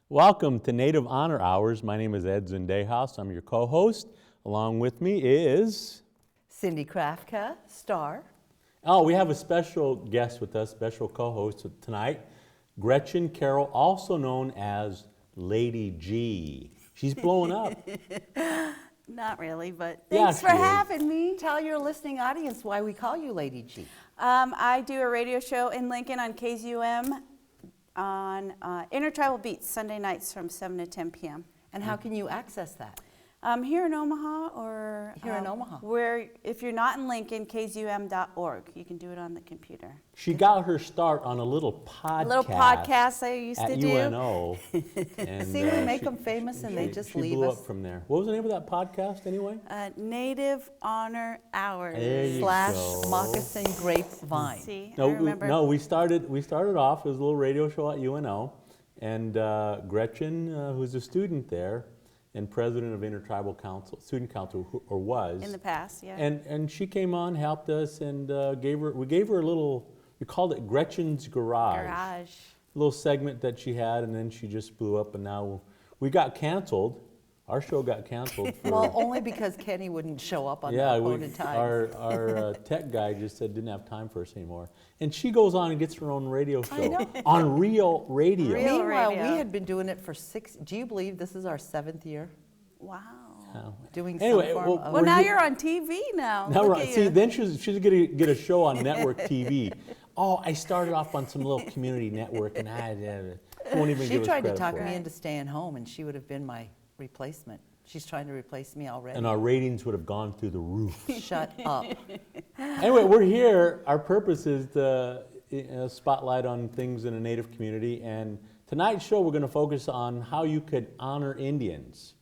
Welcome to Native Honor Hours. My name is Ed Zendejas. I'm your co-host. Along with me is... Cindy Krafka, star. Oh, we have a special guest with us, special co-host tonight, Gretchen Carroll, also known as Lady G. She's blowing up. Not really, but Yeah, thanks for she is. having me. Tell your listening audience why we call you Lady G. I do a radio show in Lincoln on KZUM on Intertribal Beats, Sunday nights from 7 to 10 p.m. And how can you access that? Here in Omaha or... Here in Omaha. Where, if you're not in Lincoln, kzum.org. You can do it on the computer. She got her start on a little podcast. A little podcast I used to do. At UNO. And, See, we make them famous and they just leave She blew us. up from there. What was the name of that podcast anyway? Native Honor Hours. There you / go. Moccasin Grapevine. See, I No, remember. we started off as a little radio show at UNO, and Gretchen, who's a student there, and president of Intertribal Council, Student Council, or was. In the past, yeah. And she came on, helped us, and we gave her a little, we called it Gretchen's Garage. Garage. A little segment that she had, and then she just blew up, and now we got canceled. Our show got canceled. For, Well, only because Kenny wouldn't show up on the yeah, appointed time. our tech guy just said didn't have time for us anymore. And she goes on and gets her own radio show know. on Real Radio. Real Meanwhile, radio. we had been doing it for 6, do you believe this is our 7th year? Wow. Doing Anyway, some form of... Well, now you're on TV now. Now, Look right, at see, you. then she's going to get a show on network TV. Oh, I started off on some little community network, and I won't even She give us tried to credit talk for me it. into staying home, and she would have been my replacement. She's trying to replace me already. And our ratings would have gone through the roof. Shut up. Anyway, we're here. Our purpose is to spotlight on things in a Native community. And tonight's show, we're going to focus on how you could honor Indians.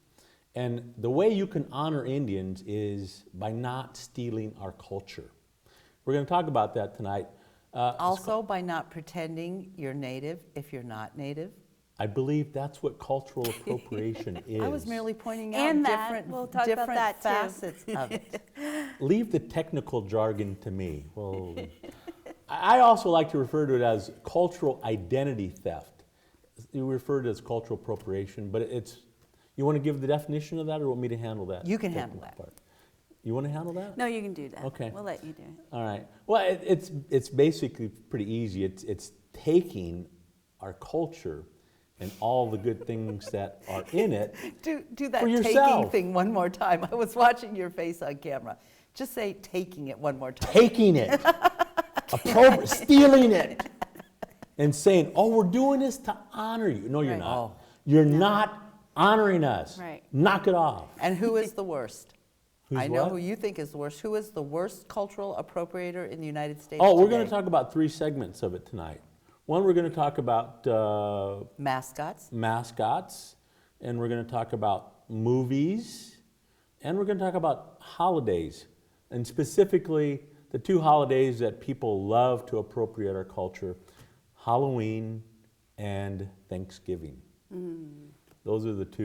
And the way you can honor Indians is by not stealing our culture. We're going to talk about that tonight. Also, by not pretending you're Native if you're not Native. I believe that's what cultural appropriation is. I was merely pointing out And that, different, we'll talk different about that too. facets of it. Leave the technical jargon to me. Well, I also like to refer to it as cultural identity theft. You refer to it as cultural appropriation, but it's, you want to give the definition of that, or want me to handle that? You can handle technical that. part? You want to handle that? No, you can do that. Okay. We'll let you do it. All right. Well, it's basically pretty easy. It's taking our culture and all the good things that are in it. Do that For taking yourself. thing one more time. I was watching your face on camera. Just say taking it one more time. Taking it, stealing it, and saying, "Oh, we're doing this to honor you." No, you're Right. not. Oh. You're not honoring us. Right. Knock it off. And who is the worst? Who's I know what? who you think is the worst. Who is the worst cultural appropriator in the United States Oh, we're today? going to talk about 3 segments of it tonight. One, we're going to talk about Mascots. mascots, and we're going to talk about movies, and we're going to talk about holidays, and specifically the 2 holidays that people love to appropriate our culture, Halloween and Thanksgiving. Those are the 2,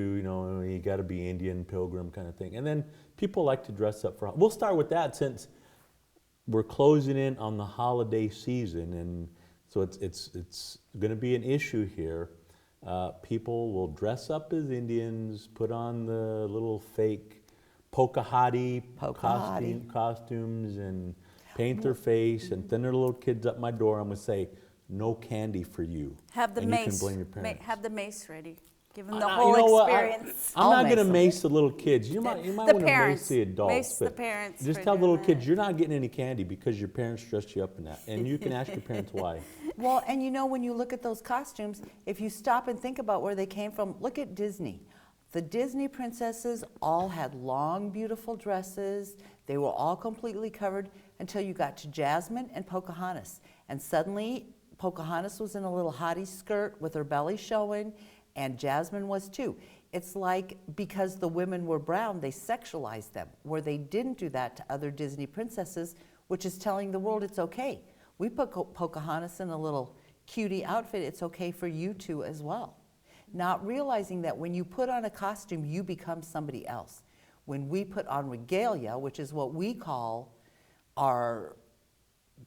you got to be Indian, pilgrim kind of thing. And then people like to dress up for, we'll start with that since we're closing in on the holiday season, and so it's going to be an issue here. People will dress up as Indians, put on the little fake Pocahontas costumes, and paint their face, and send their little kids up my door. I'm going to say, no candy for you. Have the and mace. You can blame your parents. Have the mace ready. Give them the You whole know what? experience. I'm I'll not going to mace mace the little kids. You might The want to mace parents. the adults. Mace the but parents Just for tell the doing little kids, that. you're not getting any candy because your parents dressed you up in that. And you can ask your parents why. Well, and when you look at those costumes, if you stop and think about where they came from, look at Disney. The Disney princesses all had long, beautiful dresses. They were all completely covered until you got to Jasmine and Pocahontas. And suddenly, Pocahontas was in a little hottie skirt with her belly showing, and Jasmine was too. It's like because the women were brown, they sexualized them, where they didn't do that to other Disney princesses, which is telling the world it's okay. We put Pocahontas in a little cutie outfit, it's okay for you to as well. Not realizing that when you put on a costume, you become somebody else. When we put on regalia, which is what we call our,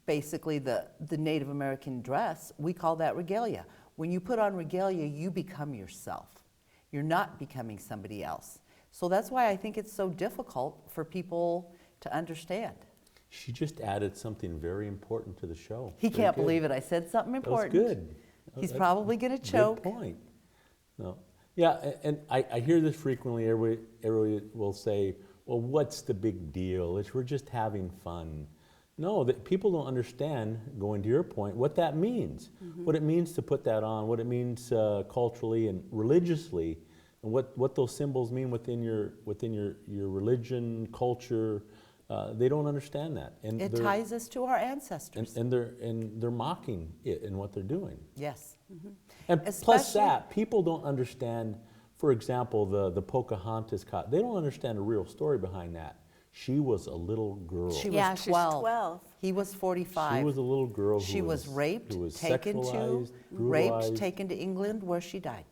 basically the Native American dress, we call that regalia. When you put on regalia, you become yourself. You're not becoming somebody else. So that's why I think it's so difficult for people to understand. She just added something very important to the show. He Very can't good. believe it. I said something That was important. good. He's That's probably going to Good choke. point. No. Yeah, and I hear this frequently. Everybody will say, well, what's the big deal? We're just having fun. No, that people don't understand, going to your point, what that means. What it means to put that on, what it means culturally and religiously, and what those symbols mean within your religion, culture. They don't understand that. And It they're- ties us to our ancestors. and they're mocking it in what they're doing. Yes. And plus Especially- that, people don't understand, for example, the Pocahontas they don't understand the real story behind that. She was a little girl. She Yeah, was she's 12. 12. He was 45. She was a little girl who She was raped, who was taken to, sexualized, raped, brutalized. taken to England, where she died.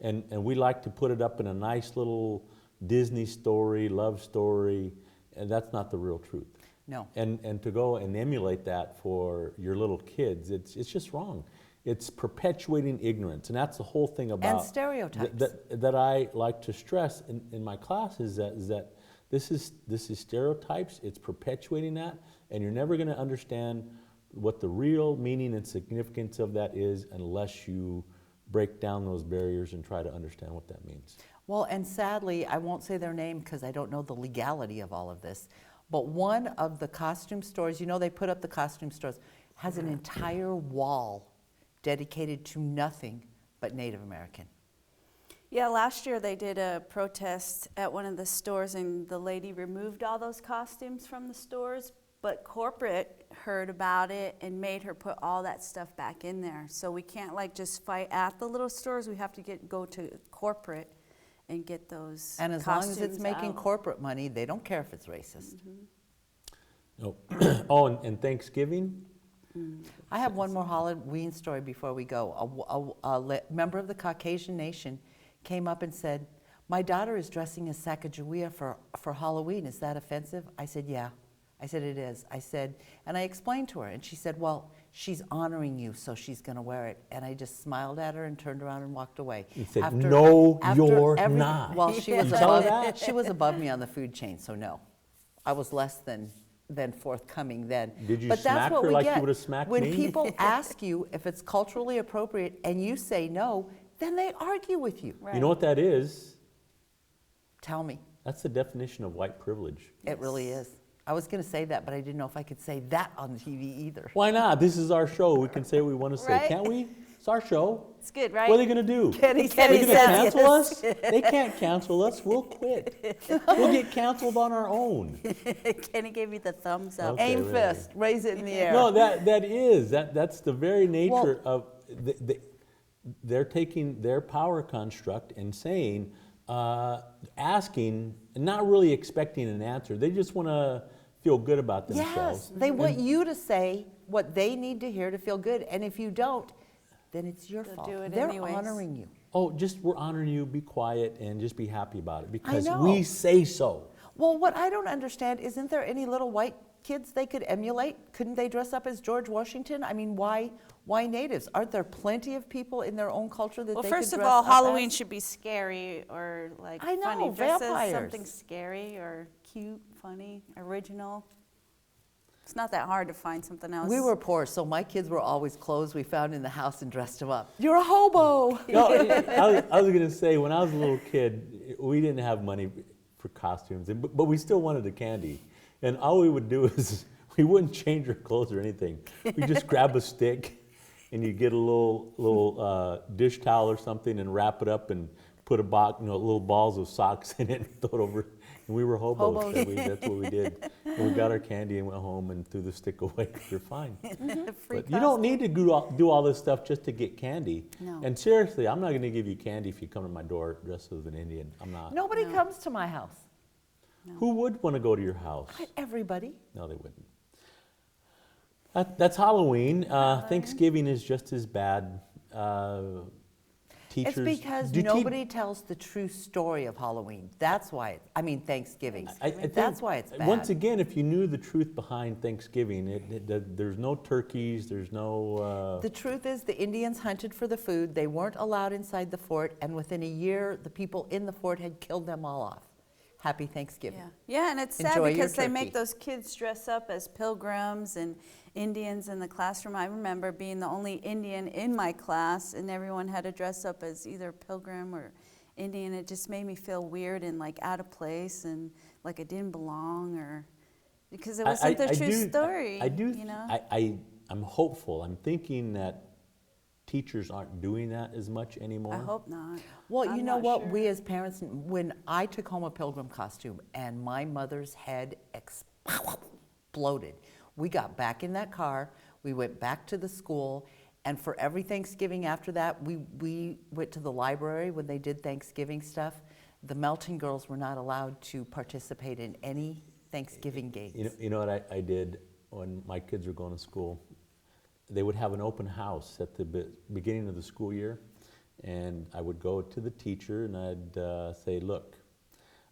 And we like to put it up in a nice little Disney story, love story, and that's not the real truth. No. And to go and emulate that for your little kids, it's just wrong. It's perpetuating ignorance, and that's the whole thing about stereotypes. that I like to stress in my classes is that this is stereotypes. It's perpetuating that, and you're never going to understand what the real meaning and significance of that is unless you break down those barriers and try to understand what that means. Well, and sadly, I won't say their name because I don't know the legality of all of this, but one of the costume stores, you know, they put up the costume stores, has an entire wall dedicated to nothing but Native American. Yeah, last year they did a protest at one of the stores, and the lady removed all those costumes from the stores, but corporate heard about it and made her put all that stuff back in there. So we can't like just fight at the little stores. We have to go to corporate and get those And as long as it's costumes making out. corporate money, they don't care if it's racist. No. Oh, and Thanksgiving. I have one more Halloween story before we go. A member of the Caucasian nation came up and said, "My daughter is dressing as Sacagawea for Halloween. Is that offensive?" I said, "Yeah." I said, "It is." I said, and I explained to her, and she said, "Well, she's honoring you, so she's going to wear it." And I just smiled at her and turned around and walked away. You said, "No, you're everything- not." Well, she was You tell her above, that? she was above me on the food chain, so no. I was less than forthcoming then. Did you But that's smack what her we like you get. would've smacked When me? people ask you if it's culturally appropriate and you say no, then they argue with you. Right. You know what that is? Tell me. That's the definition of white privilege. It really is. I was going to say that, but I didn't know if I could say that on TV either. Why not? This is our show. We can say what we want to say, Right? can't we? It's our show. It's good, right? What are they going to do? Kenny Are said they he going to says cancel yes. us? They can't cancel us. We'll quit. We'll get canceled on our own. Kenny gave me the thumbs up. Okay, Aim really. fist, raise it in the air. No, that's the very nature of they're taking their power construct and saying, asking, and not really expecting an answer. They just want to feel good about themselves. Yes, they want you to say what they need to hear to feel good, and if you don't, then it's your They'll fault. do it They're anyways. honoring you. Oh, just we're honoring you. Be quiet and just be happy about it because know. we say so. Well, what I don't understand, isn't there any little white kids they could emulate? Couldn't they dress up as George Washington? I mean, why natives? Aren't there plenty of people in their own culture that Well, they first could of dress all, up Halloween as? should be scary or like I know, funny. Dress as vampires. something scary or cute, funny, original. It's not that hard to find something else. We were poor, so my kids were always clothes we found in the house and dressed them up. You're a hobo. No, I was going to say, when I was a little kid, we didn't have money for costumes, but we still wanted the candy. And all we would do is we wouldn't change our clothes or anything. We just grab a stick, and you get a little dish towel or something, and wrap it up and put little balls of socks in it and throw it over. And we were hobos. Hobos. That's what we did. And we got our candy and went home and threw the stick away. You're fine. Free But you don't need to do all this stuff just to get candy. No. And seriously, I'm not going to give you candy if you come to my door dressed as an Indian. I'm not. Nobody No. comes to my house. Who would want to go to your house? Everybody. No, they wouldn't. That's Halloween. Thanksgiving is just as bad. teachers. It's because do nobody tells the true story of Halloween. That's why, Thanksgiving. I think That's why it's bad. Once again, if you knew the truth behind Thanksgiving, there's no turkeys, there's no. The truth is, the Indians hunted for the food. They weren't allowed inside the fort, and within a year, the people in the fort had killed them all off. Happy Thanksgiving. Yeah, and it's sad Enjoy your because they turkey. make those kids dress up as pilgrims and Indians in the classroom. I remember being the only Indian in my class, and everyone had to dress up as either pilgrim or Indian. It just made me feel weird and like out of place and like I didn't belong, or because it wasn't the true story. You know? I'm hopeful. I'm thinking that teachers aren't doing that as much anymore. I hope not. Well, I'm you know not what? sure. We as parents, when I took home a pilgrim costume and my mother's head exploded, we got back in that car, we went back to the school, and for every Thanksgiving after that, we went to the library when they did Thanksgiving stuff. The Melton girls were not allowed to participate in any Thanksgiving games. You know what I did when my kids were going to school? They would have an open house at the beginning of the school year, and I would go to the teacher and I'd say, look,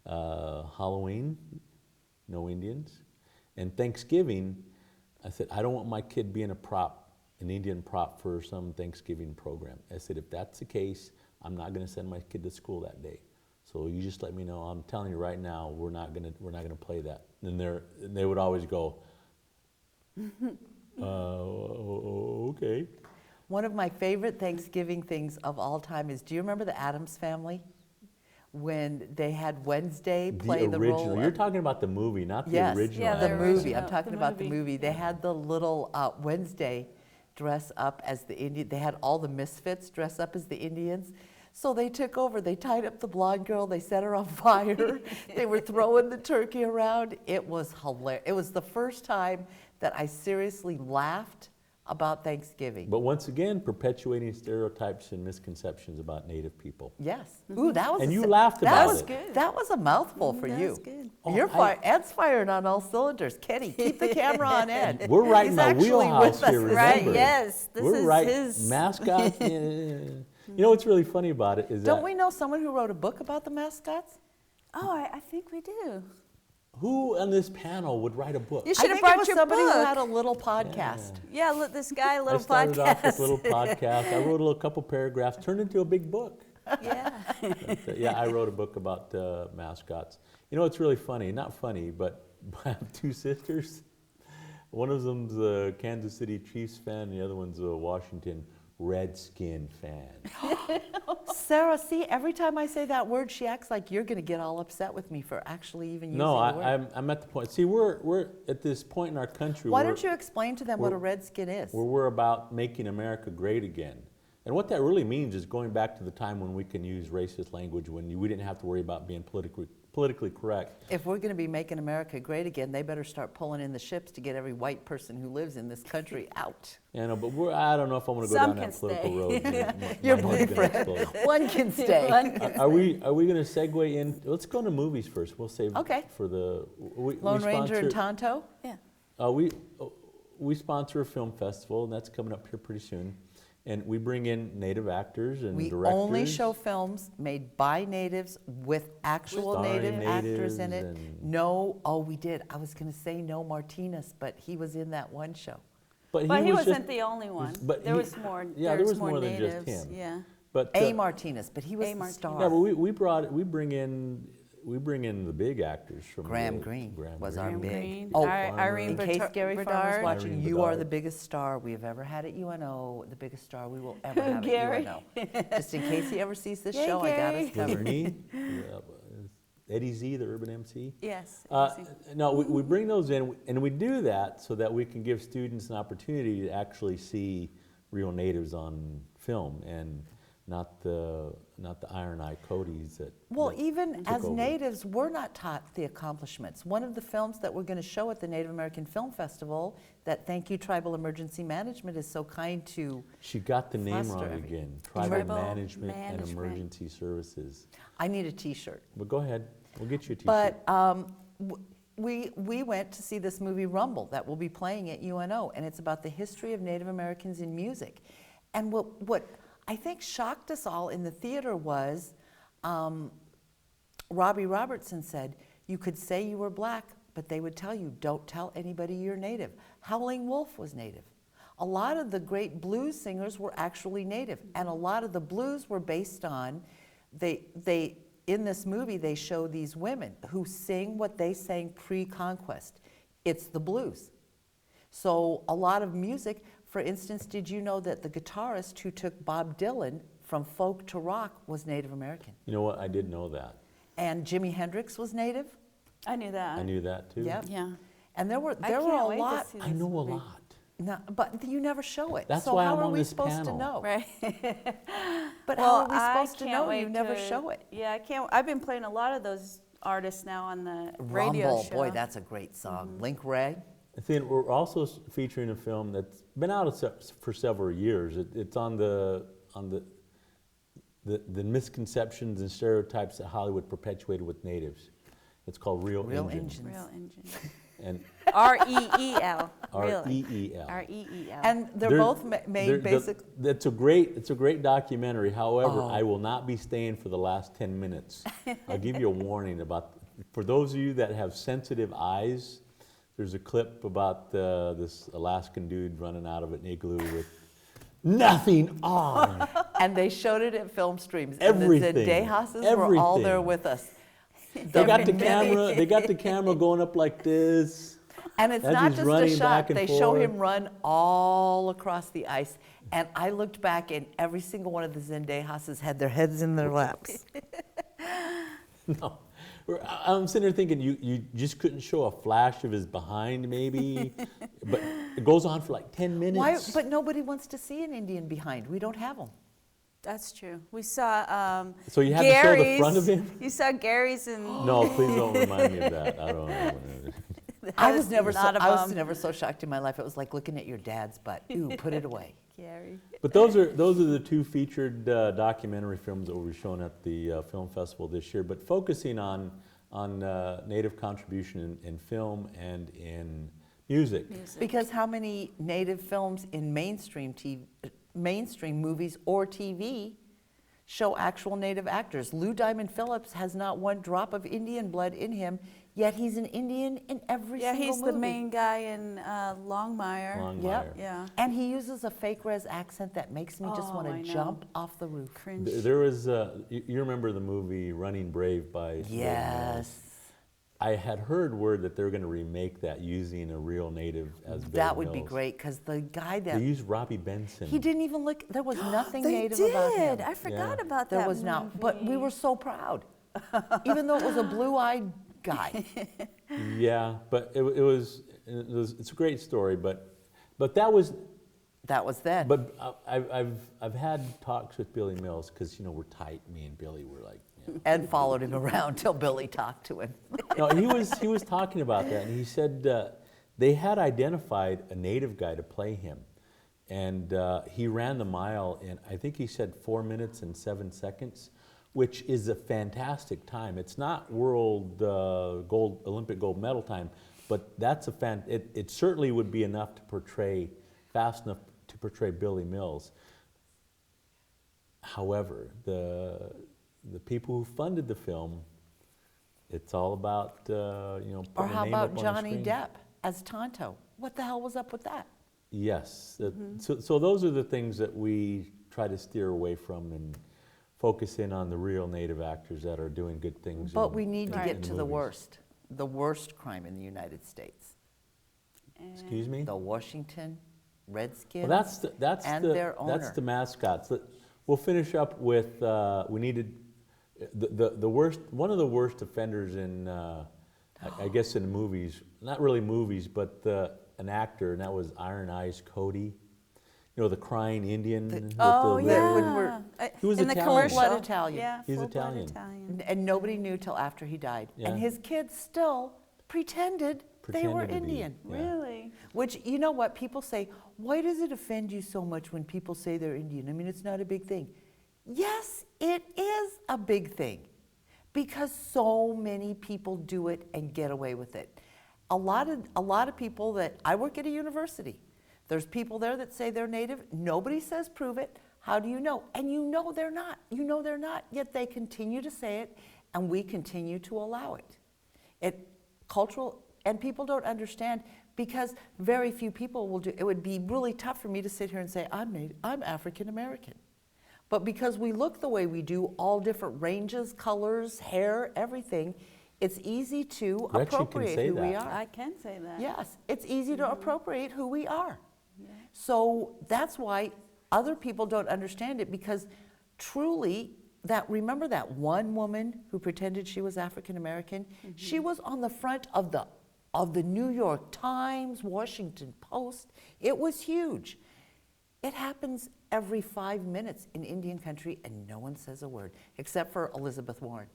Halloween, no Indians, and Thanksgiving, I said, I don't want my kid being an Indian prop for some Thanksgiving program. I said, if that's the case, I'm not going to send my kid to school that day. So you just let me know. I'm telling you right now, we're not gonna play that. And they would always go, okay. One of my favorite Thanksgiving things of all time is, do you remember the Addams Family? When they had Wednesday play the role original. of... You're talking about the movie, not the Yes, original. Yeah, the the movie. original, I'm talking the about the movie. movie. They had the little Wednesday dress up as the Indian. They had all the misfits dress up as the Indians. So they took over. They tied up the blonde girl. They set her on fire. They were throwing the turkey around. It was hilarious. It was the first time that I seriously laughed about Thanksgiving. But once again, perpetuating stereotypes and misconceptions about Native people. Yes. Ooh, that was. And a you se- laughed that about was it. Good. That was a mouthful for That you. was good. Oh, You're Ed's firing on all cylinders. Kenny, keep the camera on Ed. We're right He's in my actually wheelhouse with us here, this remember? Right, yes. This We're is right. his. Mascots. You know what's really funny about it is Don't that we know someone who wrote a book about the mascots? Oh, I think we do. who on this panel would write a book? You I should have think it brought was your somebody book. who had a little podcast. Yeah, look, this guy, little I started podcast. off with a little podcast. I wrote a little couple paragraphs, turned into a big book. Yeah. Yeah, I wrote a book about mascots. You know, it's really funny. Not funny, but I have two sisters. One of them's a Kansas City Chiefs fan, and the other one's a Washington Redskin fan. Sarah, see, every time I say that word, she acts like you're going to get all upset with me for actually even using No, the word. I'm at the point. See, we're at this point in our country Why where, don't you explain to them what a redskin is? where we're about making America great again. And what that really means is going back to the time when we can use racist language, when we didn't have to worry about being politically correct. If we're going to be making America great again, they better start pulling in the ships to get every white person who lives in this country out. You know, but I don't know if I'm going to go Some down that can political stay. road. Your My head's gonna boyfriend. explode. One can stay. Are we going to segue in? Let's go into movies first. We'll save Okay. for the Lone Ranger and Tonto? Yeah. We sponsor a film festival, and that's coming up here pretty soon. And we bring in Native actors and We directors. only show films made by natives with actual Starring Native actors in it. natives and- No, oh, we did. I was going to say no Martinez, but he was in that one show. But he was wasn't just- the only one. but There he- was more. yeah, there was more more than natives. just him. Yeah. But A. Martinez, but he was A. the Martinez. star. yeah, but we bring in the big actors from Graham the- Greene Graham was Greene. our Graham big. Greene, Oh, Irene in case Gary Farmer's Bedard. watching, Irene you are Bedard. the biggest star we have ever had at UNO, the biggest star we will ever have Gary. at UNO. Just in case he ever sees this Yay, show, I got Gary. us Was it covered. me? Eddie Z, the urban MC? Yes. No, we bring those in, and we do that so that we can give students an opportunity to actually see real natives on film and not the Iron Eye Codys that. Well, that even took as over. natives, we're not taught the accomplishments. One of the films that we're going to show at the Native American Film Festival, that Thank You Tribal Emergency Management is so kind to, She got the name Foster wrong every- again. Tribal Tribal Management and Management. Emergency Services. I need a T-shirt. But go ahead, we'll get you a T-shirt. But we went to see this movie Rumble that will be playing at UNO, and it's about the history of Native Americans in music. And what I think shocked us all in the theater was Robbie Robertson said, you could say you were black, but they would tell you, don't tell anybody you're Native. Howling Wolf was Native. A lot of the great blues singers were actually Native, and a lot of the blues were based on, in this movie, they show these women who sing what they sang pre-conquest. It's the blues. So a lot of music, for instance, did you know that the guitarist who took Bob Dylan from folk to rock was Native American? You know what? I did know that. And Jimi Hendrix was Native? I knew that. I knew that too. Yep. Yeah. And there were I a can't wait to lot. see I this know a movie. lot. No, but you never show it. That's so why how I'm are on we this supposed panel. to know? Right. But Well, how are we supposed to I know? can't You wait never to- show it. Yeah, I can't. I've been playing a lot of those artists now on the radio Rumble, show. boy, that's a great song. Link Ray. I think we're also featuring a film that's been out for several years. It's on the misconceptions and stereotypes that Hollywood perpetuated with natives. It's called Real Engine. Engines. Real Engine. And R-E-E-L. R-E-E-L. R-E-E-L. And they're both made basic. It's a great documentary. However, Oh. I will not be staying for the last 10 minutes. I'll give you a warning about, for those of you that have sensitive eyes, there's a clip about this Alaskan dude running out of an igloo with nothing on. And they showed it at film streams. Everything. And the Dehasas were all there Everything. with us. They got the camera. They got the camera going up like this. And it's As not he's just a running shot. back and They show forth. him run all across the ice. And I looked back, and every single one of the Zendehasas had their heads in their laps. No, I'm sitting there thinking you just couldn't show a flash of his behind, maybe, but it goes on for like 10 minutes. Why? But nobody wants to see an Indian behind. We don't have them. That's true. We saw So you had to show the Gary's. front of him? You saw Gary's and No, please don't remind me of that. I don't know. I was never not a I was bum. never so shocked in my life. It was like looking at your dad's butt. Ooh, put it away. Gary. But those are the two featured documentary films that will be shown at the film festival this year. But focusing on Native contribution in film and in music. Because how many Native films in mainstream TV, mainstream movies or TV show actual Native actors? Lou Diamond Phillips has not one drop of Indian blood in him, yet he's an Indian in every Yeah, single he's movie. the main guy in Longmire. Longmire. Yep. Yeah. And he uses a fake res accent that makes me just Oh, want I to know. jump off the roof. Cringe. There was, you remember the movie Running Brave by Sid Mills? Yes. I had heard word that they're going to remake that using a real native as Billy That would be Mills. great, because the guy They that, used Robbie Benson. he didn't even look, there was nothing They Native did. about him. I forgot Yeah. about There that was not, but we movie. were so proud. Even though it was a blue-eyed guy. Yeah, but it's a great story, but that was, That was then. but I've had talks with Billy Mills because we're tight. Me and Billy were like, Ed followed him around till Billy talked to him. no, he was talking about that, and he said they had identified a native guy to play him, and he ran the mile in, I think he said 4 minutes and 7 seconds, which is a fantastic time. It's not world Olympic gold medal time, but that's it certainly would be enough to portray, fast enough to portray Billy Mills. However, the people who funded the film, it's all about Or putting how a name up about on the Johnny screen. Depp as Tonto? What the hell was up with that? Yes, so those are the things that we try to steer away from and focus in on the real Native actors that are doing good things. But we need to Right. get to the worst crime in the United States. Excuse me? The Washington Redskins. Well, that's and the their owner. Mascots. We'll finish up with we needed the worst, one of the worst offenders in I guess in movies, not really movies, but an actor, and that was Iron Eyes Cody. The crying Indian. with Oh, the yeah. little- He was in the Italian. commercial. Blood Italian. Yeah, He's full-blood Italian. Italian. And nobody knew till after he died. Yeah. And his kids still pretended they were Pretended to be. Indian. Yeah. Really? Which, you know what, people say, why does it offend you so much when people say they're Indian? I mean, it's not a big thing. Yes, it is a big thing, because so many people do it and get away with it. A lot of people that, I work at a university. There's people there that say they're Native. Nobody says prove it. How do you know? And you know they're not. You know they're not. Yet they continue to say it, and we continue to allow it. And people don't understand because very few people will do. It would be really tough for me to sit here and say I'm African American, but because we look the way we do, all different ranges, colors, hair, everything, it's easy to Gretchen can appropriate say who we that. are. I can say that. Yes, it's easy to appropriate who we are. So that's why other people don't understand it, because truly, remember that one woman who pretended she was African American? She was on the front of the New York Times, Washington Post. It was huge. It happens every 5 minutes in Indian country, and no one says a word, except for Elizabeth Warren.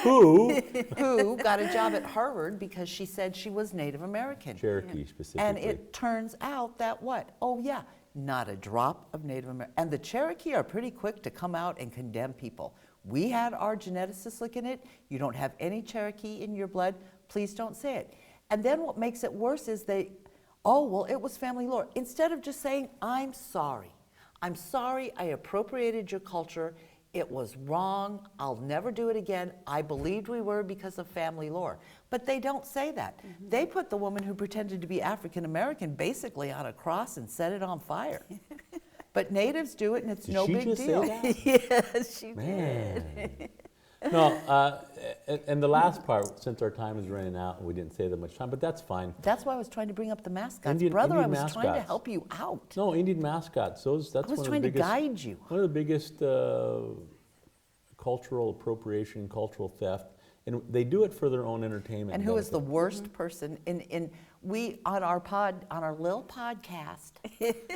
Who? Who got a job at Harvard because she said she was Native American. Cherokee specifically. And it turns out that what? Oh yeah, not a drop of Native American. And the Cherokee are pretty quick to come out and condemn people. We had our geneticists look at it. You don't have any Cherokee in your blood. Please don't say it. And then what makes it worse is oh, well, it was family lore. Instead of just saying, I'm sorry. I'm sorry I appropriated your culture. It was wrong. I'll never do it again. I believed we were because of family lore. But they don't say that. They put the woman who pretended to be African American basically on a cross and set it on fire. But natives do it, and it's no big deal. Did she just say that? Yes, she did. No, and the last part, since our time is running out, we didn't say that much time, but that's fine. That's why I was trying to bring up the mascots. Indian Brother, I was trying to mascots. help you out. No, Indian mascots. That's I was one of the trying to biggest. guide you. One of the biggest cultural appropriation, cultural theft, and they do it for their own entertainment. And who is the benefit. worst person on our little podcast?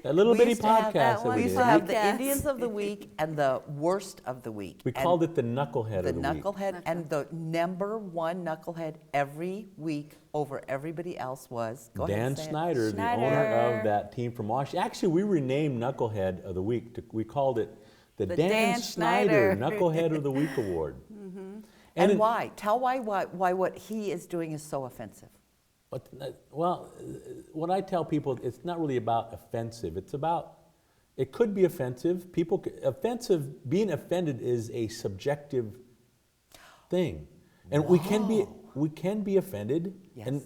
That little we bitty used to have podcast that we we used did. to have the Podcast. Indians of the week and the worst of the week. We And called it the knucklehead the of the week. knucklehead, and the number one knucklehead every week over everybody else was go ahead Dan and say it. Snyder, the owner Schneider. of that team from Washington. Actually, we renamed Knucklehead of the Week. We called it the The Dan Dan Snyder Snyder. Knucklehead of the Week Award. And it- why? Tell why what he is doing is so offensive. Well, what I tell people, it's not really about offensive. It's about, it could be offensive. Being offended is a subjective thing. And we can be offended, Yes.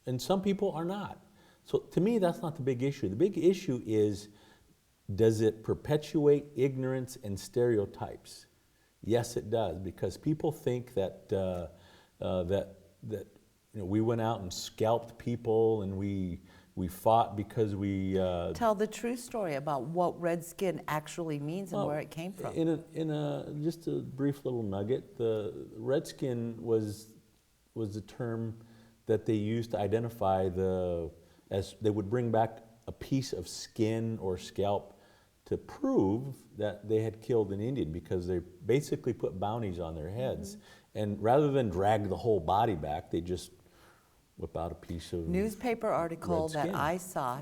and some people are not. So to me, that's not the big issue. The big issue is, does it perpetuate ignorance and stereotypes? Yes, it does, because people think that we went out and scalped people and we fought because we. Tell the true story about what Redskin actually means and where it came from. In just a brief little nugget, the Redskin was a term that they used to identify as they would bring back a piece of skin or scalp to prove that they had killed an Indian, because they basically put bounties on their heads. And rather than drag the whole body back, they just whip out a piece of Newspaper article red that skin. I saw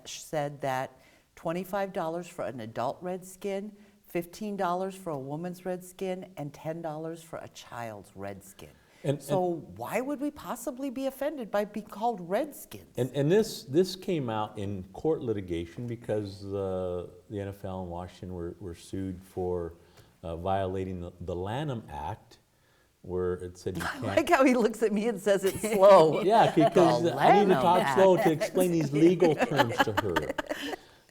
said that $25 for an adult redskin, $15 for a woman's redskin, and $10 for a child's redskin. So why would we possibly be offended by being called redskins? And this came out in court litigation because the NFL and Washington were sued for violating the Lanham Act, where it said you I can't. like how he looks at me and says it's slow. Yeah, because The I need to Lanham talk Act. slow to explain these legal terms to her.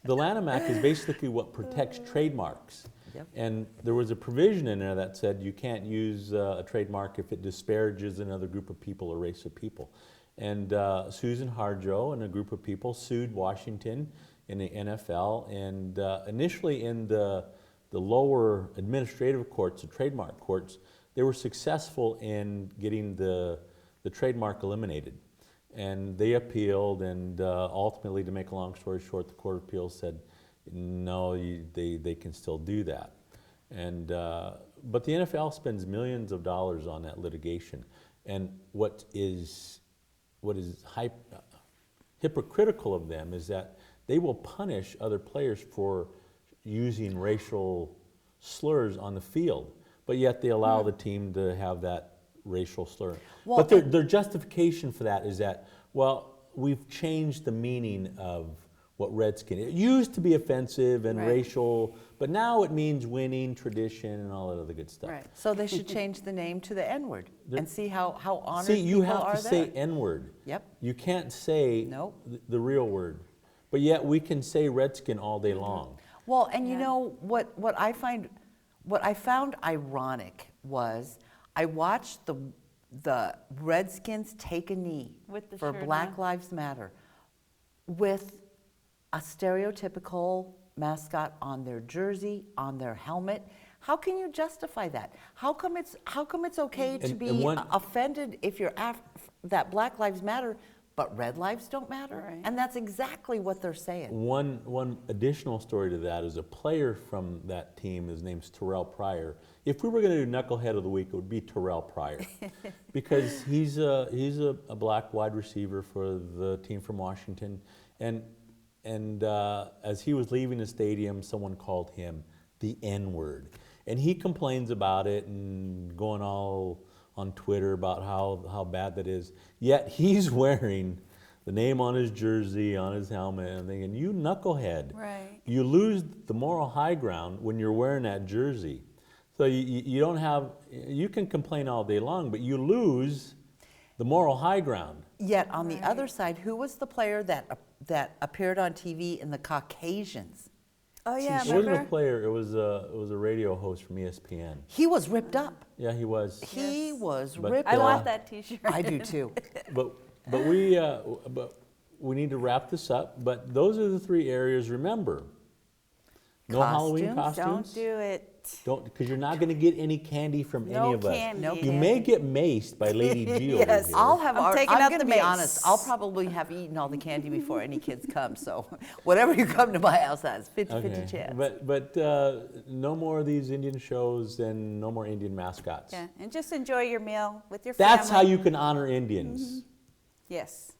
The Lanham Act is basically what protects trademarks. Yep. And there was a provision in there that said you can't use a trademark if it disparages another group of people or race of people. And Susan Harjo and a group of people sued Washington in the NFL, and initially in the lower administrative courts, the trademark courts, they were successful in getting the trademark eliminated. And they appealed, and ultimately, to make a long story short, the Court of Appeals said, no, they can still do that. And but the NFL spends millions of dollars on that litigation. And what is hypocritical of them is that they will punish other players for using racial slurs on the field, but yet they allow the team to have that racial slur. Well, but their justification for that is that, well, we've changed the meaning of what Redskin is. It used to be offensive and Right. racial, but now it means winning, tradition, and all that other good stuff. Right. So they should change the name to the N-word and see how honored See, you people have are to there. say N-word. Yep. You can't say Nope. the real word. But yet we can say Redskin all day long. Well, and you Yeah. know what I found ironic was I watched the Redskins take a knee With the for shirt Black on. Lives Matter with a stereotypical mascot on their jersey, on their helmet. How can you justify that? How come it's okay to And be one- offended if you're that Black Lives Matter, but red lives don't matter? Right. And that's exactly what they're saying. One additional story to that is a player from that team. His name's Pryor. If we were going to do Knucklehead of the Week, it would be Pryor, because he's a black wide receiver for the team from Washington, and as he was leaving the stadium, someone called him the N-word, and he complains about it and going all on Twitter about how bad that is. Yet he's wearing the name on his jersey, on his helmet, and I'm thinking, you knucklehead. Right. You lose the moral high ground when you're wearing that jersey. So you don't have, you can complain all day long, but you lose the moral high ground. Yet on the Right. other side, who was the player that appeared on TV in the Caucasians? Oh yeah, It wasn't a remember? player, it was a radio host from ESPN. He was ripped up. Yeah, he was. He Yes. was But, ripped I up. want that T-shirt. I do too. But we need to wrap this up. But those are the three areas. Remember, no Halloween costumes. Don't do it. Don't, because you're not going to get any candy from any No of us. candy. No You may get maced by Lady G over Yes. here. I'm taking out gonna the be mace. honest. I'll probably have eaten all the candy before any kids come. So whatever you come to my house has 50-50 chance. But no more of these Indian shows and no more Indian mascots. Yeah, and just enjoy your meal with your family. That's how you can honor Indians. Yes.